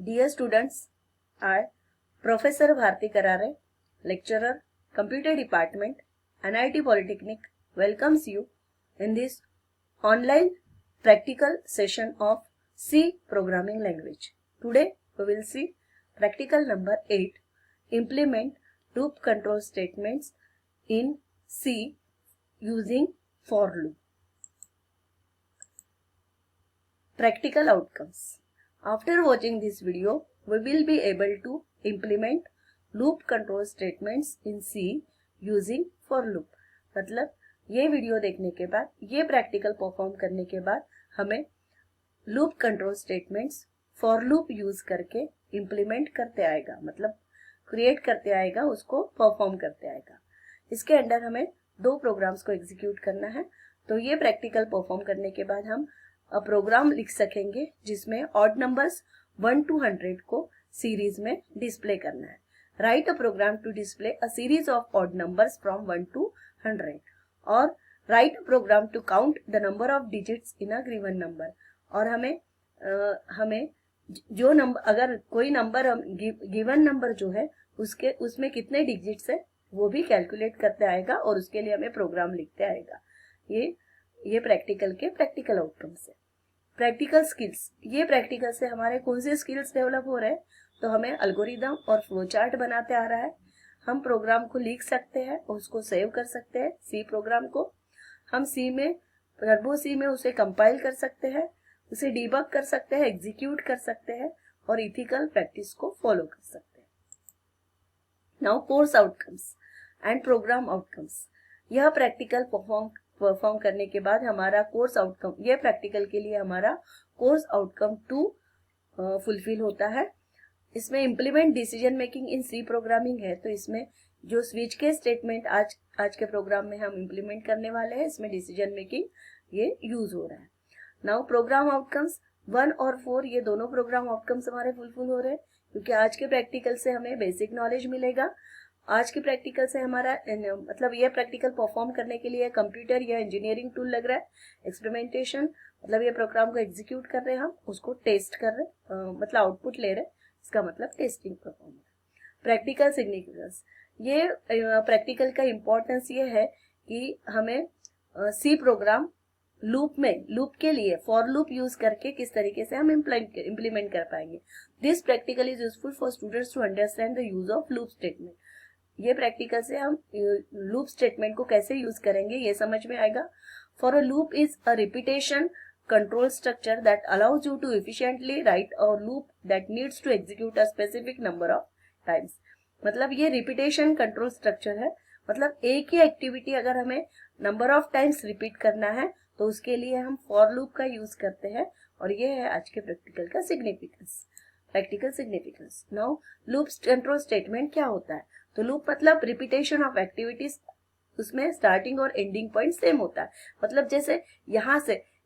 Dear students, I, Professor Bharti Karare, lecturer, Computer Department, NIT Polytechnic, welcomes you in this online practical session of C programming language. Today we will see practical number 8, implement loop control statements in C using for loop. Practical outcomes. After watching this video, we will be able to implement loop control statements in C using for loop. मतलब ये video देखने के बाद, ये practical perform करने के बाद हमें loop control statements for loop use करके इम्प्लीमेंट करते आएगा, मतलब क्रिएट करते आएगा, उसको परफॉर्म करते आएगा. इसके अंडर हमें दो प्रोग्राम्स को एग्जीक्यूट करना है. तो ये प्रैक्टिकल परफॉर्म करने के बाद हम प्रोग्राम लिख सकेंगे जिसमें ऑड नंबर्स 1 to 100 को सीरीज में डिस्प्ले करना है. Write a program to display a series of odd numbers from 1 to 100 और write a program to count the number of digits in a given number. और हमें जो नंबर, अगर कोई नंबर गिवन नंबर जो है उसमें कितने डिजिट्स है वो भी कैलकुलेट करते आएगा और उसके लिए हमें प्रोग्राम लिखते आएगा. ये प्रैक्टिकल के प्रैक्टिकल आउटकम्स है. Practical skills. ये प्रैक्टिकल से हमारे कौन से स्किल्स डेवलप हो रहे हैं? तो हमें एल्गोरिदम और फ्लो चार्ट बनाते आ रहा है. हम प्रोग्राम को लिख सकते हैं और उसको सेव कर सकते हैं. सी प्रोग्राम को हम टर्बो सी में उसे कंपाइल कर सकते हैं, उसे डीबग कर सकते हैं, एग्जीक्यूट कर सकते हैं और इथिकल प्रैक्टिस को फॉलो कर सकते हैं. Now course outcomes and program outcomes. यह प्रैक्टिकल परफॉर्म करने के बाद हमारा कोर्स आउटकम, ये प्रैक्टिकल के लिए हमारा कोर्स आउटकम 2 फुलफिल होता है. इसमें implement decision making in C programming है. तो इसमें जो स्विच के स्टेटमेंट आज के प्रोग्राम में हम इम्प्लीमेंट करने वाले हैं, इसमें डिसीजन मेकिंग ये यूज हो रहा है. नाउ प्रोग्राम आउटकम्स 1 और 4, ये दोनों प्रोग्राम आउटकम्स हमारे फुलफिल हो रहे हैं क्योंकि आज के प्रैक्टिकल से हमें बेसिक नॉलेज मिलेगा. आज के प्रैक्टिकल से हमारा मतलब ये प्रैक्टिकल परफॉर्म करने के लिए कंप्यूटर या इंजीनियरिंग टूल लग रहा है. एक्सपेरिमेंटेशन मतलब ये प्रोग्राम को एग्जीक्यूट कर रहे हैं, हम उसको टेस्ट कर रहे हैं, मतलब आउटपुट ले रहे हैं, इसका मतलब टेस्टिंग परफॉर्म. Practical significance. ये प्रैक्टिकल का इम्पोर्टेंस ये है कि हमें सी प्रोग्राम लूप के लिए फॉर लूप यूज करके किस तरीके से हम इम्प्लीमेंट कर पाएंगे. This practical is useful for students to understand the use of loop statement. ये प्रैक्टिकल से हम लूप स्टेटमेंट को कैसे यूज करेंगे ये समझ में आएगा. For a loop is a repetition control structure that allows you to efficiently write a loop that needs to execute a specific number of times. मतलब ये रिपीटेशन कंट्रोल स्ट्रक्चर है, मतलब एक ही एक्टिविटी अगर हमें नंबर ऑफ टाइम्स रिपीट करना है तो उसके लिए हम फॉर लूप का यूज करते हैं. और ये है आज के प्रैक्टिकल का significance. Practical significance. Now loop control statement क्या होता है? तो लूप मतलब रिपीटेशन ऑफ एक्टिविटीज, उसमें स्टार्टिंग और एंडिंग पॉइंट सेम होता है. मतलब जैसे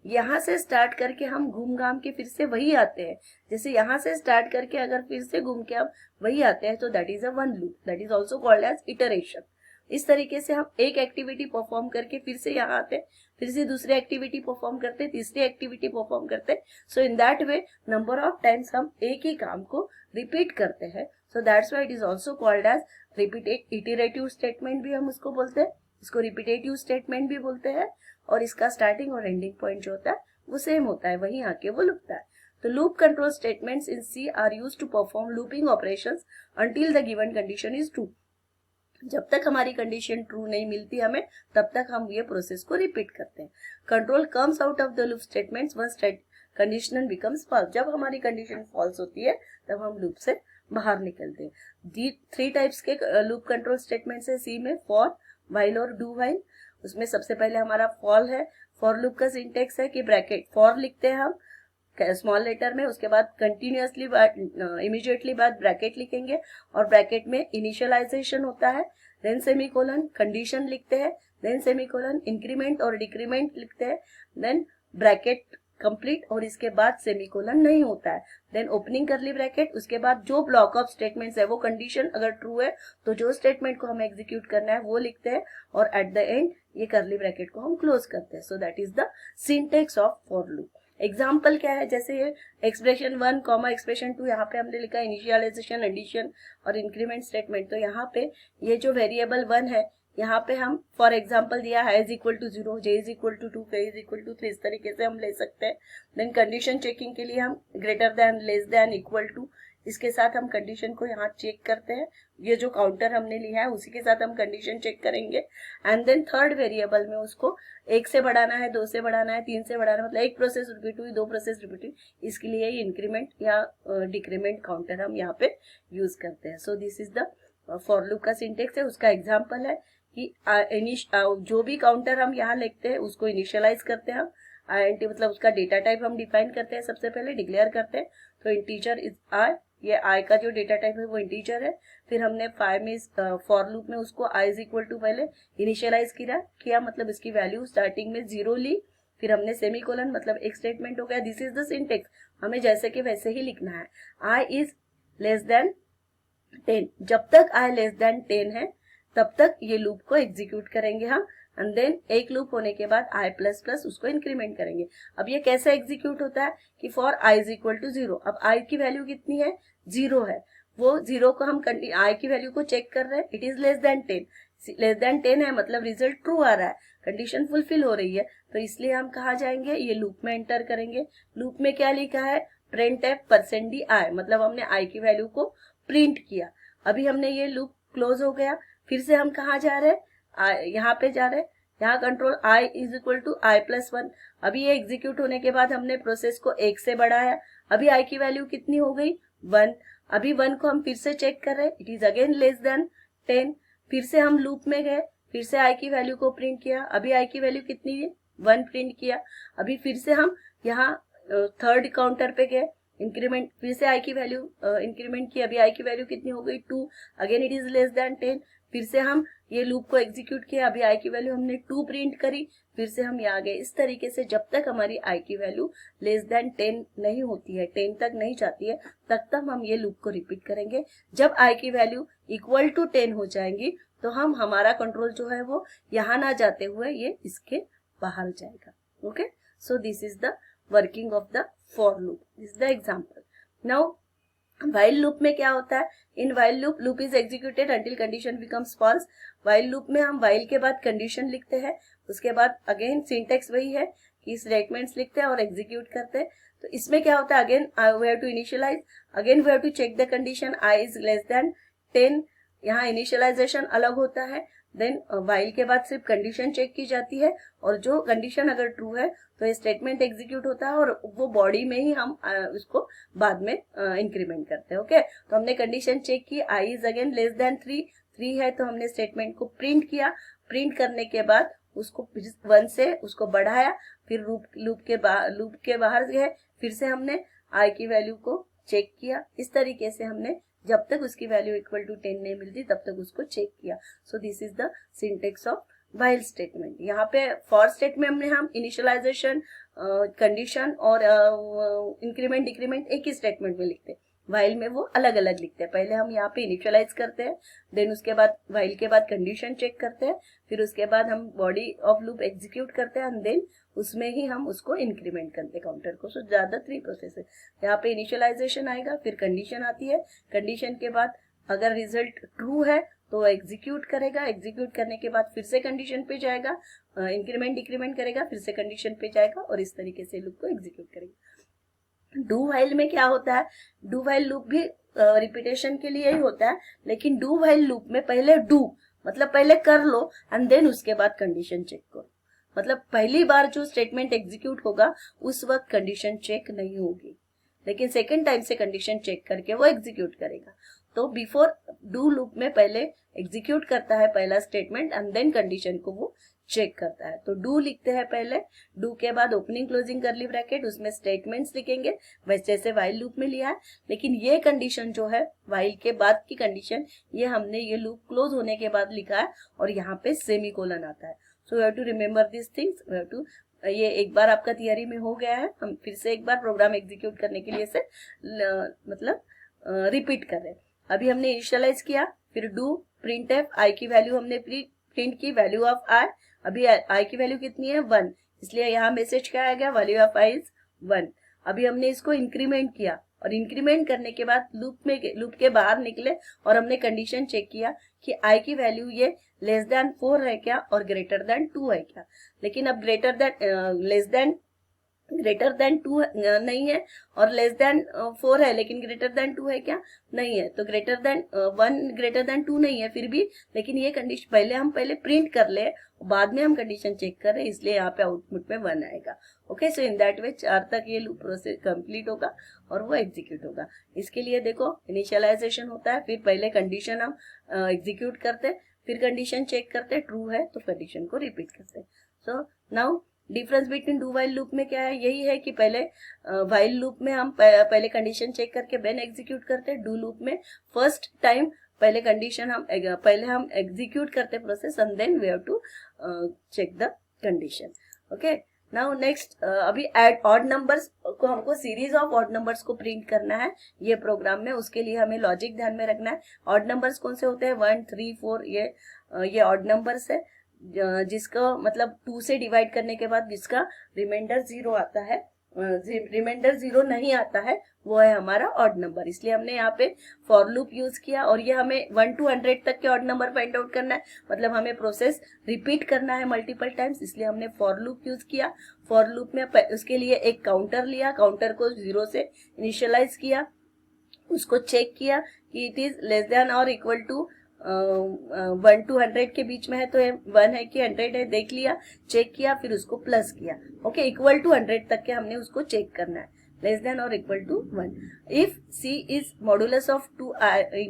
यहाँ से स्टार्ट करके हम घूम घाम के फिर से वही आते हैं, जैसे यहाँ से स्टार्ट करके अगर फिर से घूम के हम वही आते हैं तो that is a one loop. That is also called as iteration. इस तरीके से हम एक एक्टिविटी परफॉर्म करके फिर से यहाँ आते हैं, फिर से दूसरी एक्टिविटी परफॉर्म करते, तीसरी एक्टिविटी परफॉर्म करते. So in that way number of times हम एक ही काम को रिपीट करते हैं. So that's why it is also called as iterative statement भी हम उसको बोलते हैं, इसको रिपीटेटिव स्टेटमेंट भी बोलते हैं. और इसका स्टार्टिंग और एंडिंग पॉइंट जो होता है वो सेम होता है, वहीं आके वो लुकता है. तो loop control statements in C are used to perform looping operations until the given condition is true. जब तक हमारी कंडीशन ट्रू नहीं मिलती हमें, तब तक हम ये प्रोसेस को रिपीट करते हैं. Control comes out of the loop statements when condition becomes false. जब हमारी कंडीशन फॉल्स होती है तब हम लूप से बाहर निकलते हैं. 3 टाइप्स के लूप कंट्रोल स्टेटमेंट्स है सी में, फॉर, व्हाइल और डू व्हाइल. उसमें सबसे पहले हमारा फॉर है. फॉर लूप का सिंटेक्स है कि ब्रैकेट फॉर लिखते हैं हम स्मॉल लेटर में, उसके बाद कंटिन्यूअसली इमीडिएटली बाद ब्रैकेट लिखेंगे और ब्रैकेट में इनिशियलाइजेशन होता है, देन सेमीकोलन, कंडीशन लिखते हैं, देन सेमीकोलन, इंक्रीमेंट और डिक्रीमेंट लिखते हैं, देन ब्रैकेट कंप्लीट और इसके बाद सेमीकोलन नहीं होता है, देन ओपनिंग करली ब्रैकेट. उसके बाद जो ब्लॉक ऑफ स्टेटमेंट्स है वो कंडीशन अगर ट्रू है तो जो स्टेटमेंट को हमें एग्जीक्यूट करना है वो लिखते हैं और एट द एंड ये करली ब्रैकेट को हम क्लोज करते हैं. So that is the syntax of for loop. Example क्या है, जैसे ये एक्सप्रेशन 1 कॉमा एक्सप्रेशन 2, यहाँ पे हमने लिखा इनिशियलाइजेशन, एडिशन और इंक्रीमेंट स्टेटमेंट। तो यहाँ पे ये जो वेरिएबल 1 है, यहाँ पे हम फॉर एग्जाम्पल दिया है is equal to 0, j is equal to 2, k is equal to 3, इस तरीके से हम ले सकते हैं। देन कंडीशन चेकिंग के लिए हम greater than, less than, equal to, इसके साथ हम कंडीशन को यहाँ चेक करते हैं। ये जो काउंटर हमने लिया है उसी के साथ हम कंडीशन चेक करेंगे। एंड देन थर्ड वेरिएबल में उसको 1 से बढ़ाना है, 2 से बढ़ाना है, 3 से बढ़ाना है, मतलब एक प्रोसेस रिपीट हुई, 2 प्रोसेस रिपीट हुई, इसके लिए इंक्रीमेंट या डिक्रीमेंट काउंटर हम यहाँ पे यूज करते हैं। सो this is the for loop का सिंटेक्स है। उसका एग्जाम्पल है कि जो भी काउंटर हम यहाँ लिखते हैं उसको इनिशियलाइज करते हैं हम, INT मतलब उसका डेटा टाइप हम डिफाइन करते हैं, सबसे पहले डिक्लेयर करते हैं। तो इंटीजर इज i, ये i का जो डेटा टाइप है वो इंटीजर है। फिर हमने फॉर लूप में उसको i इज इक्वल टू पहले इनिशियलाइज किया, मतलब इसकी वैल्यू स्टार्टिंग में 0 ली, फिर हमने सेमीकोलन मतलब एक स्टेटमेंट हो गया। दिस इज द सिंटेक्स, हमें जैसे कि वैसे ही लिखना है। i इज लेस देन 10, जब तक i लेस देन 10 है तब तक ये लूप को एग्जीक्यूट करेंगे हम। एंड देन एक लूप होने के बाद i प्लस प्लस उसको इंक्रीमेंट करेंगे। अब ये कैसे एग्जीक्यूट होता है कि for i is equal to 0, अब i की वैल्यू कितनी है, 0 है, वो 0 को हम i की वैल्यू को चेक कर रहे हैं, it is less than 10, less than 10 है मतलब रिजल्ट ट्रू आ रहा है, कंडीशन फुलफिल हो रही है। तो इसलिए हम कहाँ जाएंगे, ये लूप में एंटर करेंगे। लूप में क्या लिखा है, printf%di, मतलब हमने i की वैल्यू को प्रिंट किया। अभी हमने ये लूप क्लोज हो गया, फिर से हम कहाँ जा रहे हैं, यहाँ पे जा रहे हैं, यहाँ control i is equal to i plus 1। अभी ये एग्जीक्यूट होने के बाद हमने प्रोसेस को 1 से बढ़ाया, अभी i की वैल्यू कितनी हो गई, 1। अभी 1 को हम फिर से चेक कर रहे हैं, it is again less than 10। फिर से हम लूप में गए, फिर से i की वैल्यू को प्रिंट किया, अभी i की वैल्यू कितनी है, 1 प्रिंट किया। अभी फिर से हम यहाँ थर्ड काउंटर पे गए, इंक्रीमेंट, फिर से i की वैल्यू इंक्रीमेंट की, अभी i की वैल्यू कितनी हो गई, 2, again it is less than 10। फिर से हम ये लूप को एग्जीक्यूट किया, अभी i की वैल्यू हमने 2 प्रिंट करी, फिर से हम यहाँ गए। इस तरीके से जब तक हमारी i की वैल्यू लेस देन 10 नहीं होती है, 10 तक नहीं जाती है, तब तक हम ये लूप को रिपीट करेंगे। जब i की वैल्यू इक्वल टू 10 हो जाएंगी तो हमारा कंट्रोल जो है वो यहाँ ना जाते हुए ये इसके बाहर जाएगा। Okay, so this is the working of the for loop, this is the example. Now while loop में क्या होता है, in while loop is executed until condition becomes false. while loop में हम while के बाद कंडीशन लिखते हैं, उसके बाद अगेन सिंटेक्स वही है कि स्टेटमेंट्स लिखते हैं और एग्जीक्यूट करते हैं। तो इसमें क्या होता है, again we have to initialise, again we have to check the condition i is less than 10, यहाँ इनिशियलाइजेशन अलग होता है। देन while के बाद सिर्फ कंडीशन चेक की जाती है, और जो कंडीशन अगर ट्रू है तो ये स्टेटमेंट एग्जीक्यूट होता है, और वो बॉडी में ही हम उसको बाद में इंक्रीमेंट करते हैं। ओके, तो हमने कंडीशन चेक की, i is again less than 3 है, तो हमने स्टेटमेंट को प्रिंट किया। प्रिंट करने के बाद उसको 1 से उसको बढ़ाया, फिर लूप के बाहर गए, फिर से हमने i की वैल्यू को चेक किया। इस तरीके से हमने जब तक उसकी वैल्यू इक्वल टू 10 नहीं मिलती तब तक उसको चेक किया। So this is the syntax of while statement. यहाँ पे फॉर स्टेटमेंट में हम इनिशियलाइजेशन, कंडीशन और इंक्रीमेंट डिक्रीमेंट एक ही स्टेटमेंट में लिखते हैं, while में वो अलग अलग लिखते हैं। पहले हम यहाँ पे इनिशियलाइज करते हैं, देन उसके बाद while के बाद कंडीशन चेक करते हैं, फिर उसके बाद हम बॉडी ऑफ लूप एग्जीक्यूट करते हैं, एंड देन उसमें ही हम उसको इंक्रीमेंट करते हैं काउंटर को। सो ज्यादा 3 प्रोसेस है। यहाँ पे इनिशियलाइजेशन आएगा, फिर कंडीशन आती है, कंडीशन के बाद अगर रिजल्ट ट्रू है तो एग्जीक्यूट करेगा, एग्जीक्यूट करने के बाद फिर से कंडीशन पे जाएगा, इंक्रीमेंट डिक्रीमेंट करेगा, फिर से कंडीशन पे जाएगा, और इस तरीके से लूप को एग्जीक्यूट करेगा। डू वाइल में क्या होता है, डू वाइल लूप भी रिपीटेशन के लिए ही होता है, लेकिन डू वाइल लूप में पहले डू मतलब पहले कर लो, एंड देन उसके बाद कंडीशन चेक करो। मतलब पहली बार जो स्टेटमेंट एग्जीक्यूट होगा उस वक्त कंडीशन चेक नहीं होगी, लेकिन सेकेंड टाइम से कंडीशन चेक करके वो एग्जीक्यूट करेगा। तो बिफोर डू लूप में पहले एग्जीक्यूट करता है पहला स्टेटमेंट, एंड देन कंडीशन को वो चेक करता है। तो डू लिखते हैं पहले, डू के बाद ओपनिंग क्लोजिंग करली ब्रैकेट, उसमें स्टेटमेंट्स लिखेंगे वैसे जैसे वाइल लूप में लिया है। लेकिन ये कंडीशन जो है वाइल के बाद की कंडीशन, ये हमने ये लूप क्लोज होने के बाद लिखा है, और यहाँ पे सेमीकोलन आता है। So you have to remember this things, you have to, ये एक बार आपका थियरी में हो गया है, हम फिर से एक बार प्रोग्राम एग्जीक्यूट करने के लिए से मतलब रिपीट कर रहे हैं। अभी हमने इनिशियलाइज किया, फिर डू प्रिंटफ, आई की वैल्यू हमने प्रिंट की, वैल्यू ऑफ आई, अभी आई की वैल्यू कितनी है 1, इसलिए यहाँ मैसेज क्या आ गया, वैल्यू ऑफ आई इज 1। अभी हमने इसको इंक्रीमेंट किया और इंक्रीमेंट करने के बाद लूप के बाहर निकले और हमने कंडीशन चेक किया कि i की वैल्यू ये लेस देन 4 है क्या और ग्रेटर देन 2 है क्या। लेकिन अब ग्रेटर देन 2 नहीं है और लेस देन 4 है, लेकिन ग्रेटर देन 2 है क्या, नहीं है। तो ग्रेटर देन 1 ग्रेटर देन 2 नहीं है फिर भी, लेकिन ये कंडीशन पहले प्रिंट कर ले, बाद में हम कंडीशन चेक कर रहे हैं, इसलिए यहाँ पे आउटपुट में 1 आएगा। ओके, सो इन दैट वे 4 तक ये लूप प्रोसेस कंप्लीट होगा और वो एग्जीक्यूट होगा। इसके लिए देखो इनिशियलाइजेशन होता है, फिर पहले कंडीशन हम एग्जीक्यूट करते हैं, फिर कंडीशन चेक करते हैं, ट्रू है तो कंडीशन को रिपीट करते हैं। So now difference between do while loop में क्या है, यही है कि पहले वाइल लूप में हम पहले कंडीशन चेक करके देन एग्जीक्यूट करते हैं। डू लूप में फर्स्ट टाइम पहले हम एग्जीक्यूट करते process and then we have to check the condition. Okay, now next अभी एड ऑड नंबर्स को हमको सीरीज ऑफ ऑड नंबर्स को प्रिंट करना है ये प्रोग्राम में। उसके लिए हमें लॉजिक ध्यान में रखना है। ऑड नंबर्स कौन से होते हैं, 1 3 4, ये ऑड नंबर्स है जिसका मतलब 2 से डिवाइड करने के बाद जिसका रिमाइंडर 0 आता है, रिमाइंडर 0 नहीं आता है, वो है हमारा ऑड नंबर। इसलिए हमने यहाँ पे फॉर लूप यूज किया और ये हमें 1 to 100 तक के ऑड नंबर फाइंड आउट करना है, मतलब हमें प्रोसेस रिपीट करना है मल्टीपल टाइम्स, इसलिए हमने फॉर लूप यूज किया। फॉर लूप में उसके लिए एक काउंटर लिया, काउंटर को 0 से इनिशियलाइज किया, उसको चेक किया कि इट इज लेस देन और इक्वल टू 1 to 100 के बीच में है तो 1 है कि 100 है, देख लिया, चेक किया, फिर उसको प्लस किया। ओके, इक्वल टू 100 तक के हमने उसको चेक करना है, लेस देन और equal to 1। If c is modulus of 2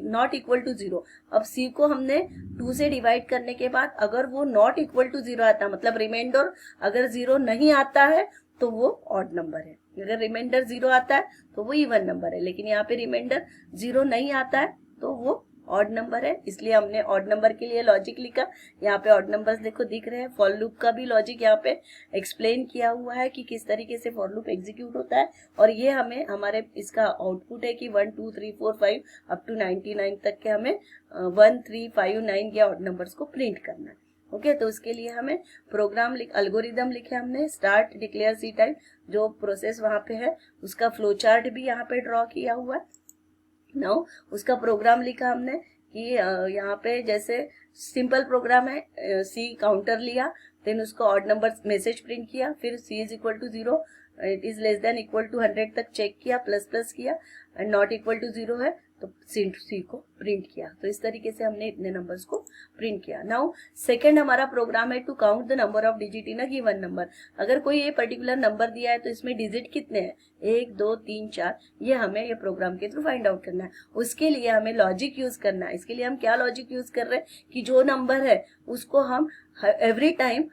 not equal to 0, अब c को हमने 2 से डिवाइड करने के बाद अगर वो नॉट इक्वल टू 0 आता, मतलब रिमाइंडर अगर 0 नहीं आता है तो वो ऑड नंबर है, अगर रिमाइंडर 0 आता है तो वो इवन नंबर है। लेकिन यहाँ पे रिमाइंडर 0 नहीं आता है तो वो ऑड नंबर है, इसलिए हमने ऑड नंबर के लिए लॉजिक लिखा। यहाँ पे ऑड नंबर्स देखो दिख रहे हैं। फॉर लूप का भी लॉजिक यहाँ पे एक्सप्लेन किया हुआ है कि किस तरीके से फॉर लूप एग्जीक्यूट होता है, और ये हमें हमारे इसका आउटपुट है कि 1 2 3 4 5 अप टू 99 तक के हमें 1 3 5 9 ये ऑड नंबर्स को प्रिंट करना है। ओके, तो उसके लिए हमें प्रोग्राम एल्गोरिदम लिखे हमने, स्टार्ट डिक्लेयर सी टाइम, जो प्रोसेस वहां पे है उसका फ्लो चार्ट भी यहाँ पे ड्रॉ किया हुआ है। नाउ उसका प्रोग्राम लिखा हमने कि यहाँ पे जैसे सिंपल प्रोग्राम है, सी काउंटर लिया, देन उसको ऑड नंबर मैसेज प्रिंट किया, फिर C is equal to 0, it is less than equal to 100 तक चेक किया, प्लस किया, एंड नॉट इक्वल टू 0 है तो सी को प्रिंट किया। तो इस तरीके से हमने इतने नंबर्स को प्रिंट किया। नाउ सेकंड हमारा प्रोग्राम है to count the number of digit in a given number. अगर कोई ये पर्टिकुलर नंबर दिया है तो इसमें डिजिट कितने हैं, 1 2 3 4, ये हमें ये प्रोग्राम के थ्रू फाइंड आउट करना है। उसके लिए हमें लॉजिक यूज करना है। इसके लिए हम क्या लॉजिक यूज कर रहे हैं कि जो नंबर है उसको हम एवरी टाइम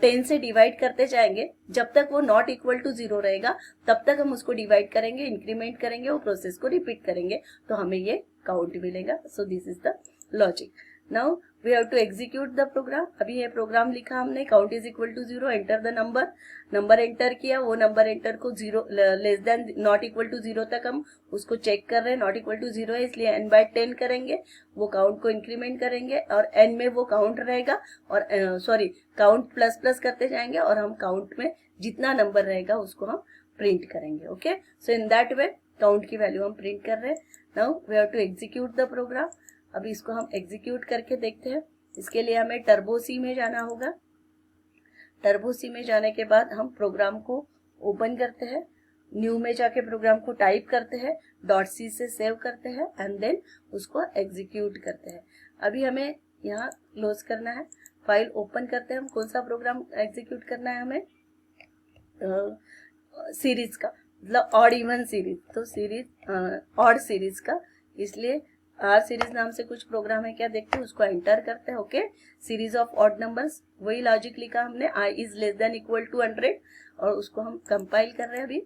10 से डिवाइड करते जाएंगे, जब तक वो नॉट इक्वल टू 0 रहेगा तब तक हम उसको डिवाइड करेंगे, इंक्रीमेंट करेंगे, वो प्रोसेस को रिपीट करेंगे, तो हमें ये काउंट मिलेगा। So this is the logic. Now we have to execute the program. अभी ये प्रोग्राम लिखा हमने, count is equal to 0, enter the number enter किया, वो नंबर एंटर को 0 less than not equal to 0 तक हम उसको चेक कर रहे हैं, नॉट इक्वल टू 0 है इसलिए n बाय 10 करेंगे, वो काउंट को इंक्रीमेंट करेंगे और n में वो काउंट रहेगा और काउंट प्लस करते जाएंगे और हम काउंट में जितना नंबर रहेगा उसको हम प्रिंट करेंगे। Okay, so in that way count की वैल्यू हम प्रिंट कर रहे हैं। Now we have to execute the program. अभी इसको हम एग्जीक्यूट करके देखते हैं। इसके लिए हमें टर्बो सी में जाना होगा। टर्बो सी में जाने के बाद हम प्रोग्राम को ओपन करते हैं, न्यू में जाके प्रोग्राम को टाइप करते हैं, .c से सेव करते हैं एंड देन उसको एग्जीक्यूट करते हैं। अभी हमें यहाँ क्लोज करना है, फाइल ओपन करते हैं। हम कौन सा प्रोग्राम एग्जीक्यूट करना है, हमें सीरीज का, मतलब ऑड इवन सीरीज, तो सीरीज ऑड सीरीज का, इसलिए आर सीरीज नाम से कुछ प्रोग्राम है क्या देखते हैं, उसको एंटर करते हैं। Okay, series of odd numbers, वही लॉजिक लिखा हमने, i is less than equal to 100, और उसको हम कंपाइल कर रहे हैं। अभी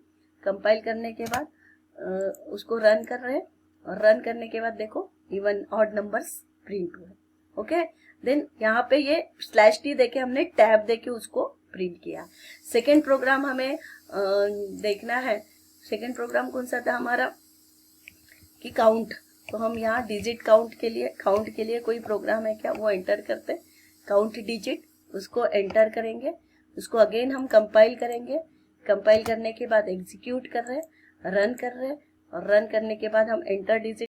कंपाइल करने के बाद उसको रन कर रहे हैं, और रन करने के बाद देखो इवन ऑड नंबर्स प्रिंट हुए। ओके, देन यहाँ पे ये /t देके हमने टैब देके उसको प्रिंट किया। सेकेंड प्रोग्राम हमें देखना है। सेकेंड प्रोग्राम कौन सा था हमारा, कि काउंट, तो हम यहाँ डिजिट काउंट के लिए कोई प्रोग्राम है क्या, वो एंटर करते हैं, काउंट डिजिट, उसको एंटर करेंगे, उसको अगेन हम कंपाइल करेंगे, कंपाइल करने के बाद एग्जीक्यूट कर रहे हैं, रन कर रहे हैं, और रन करने के बाद हम एंटर डिजिट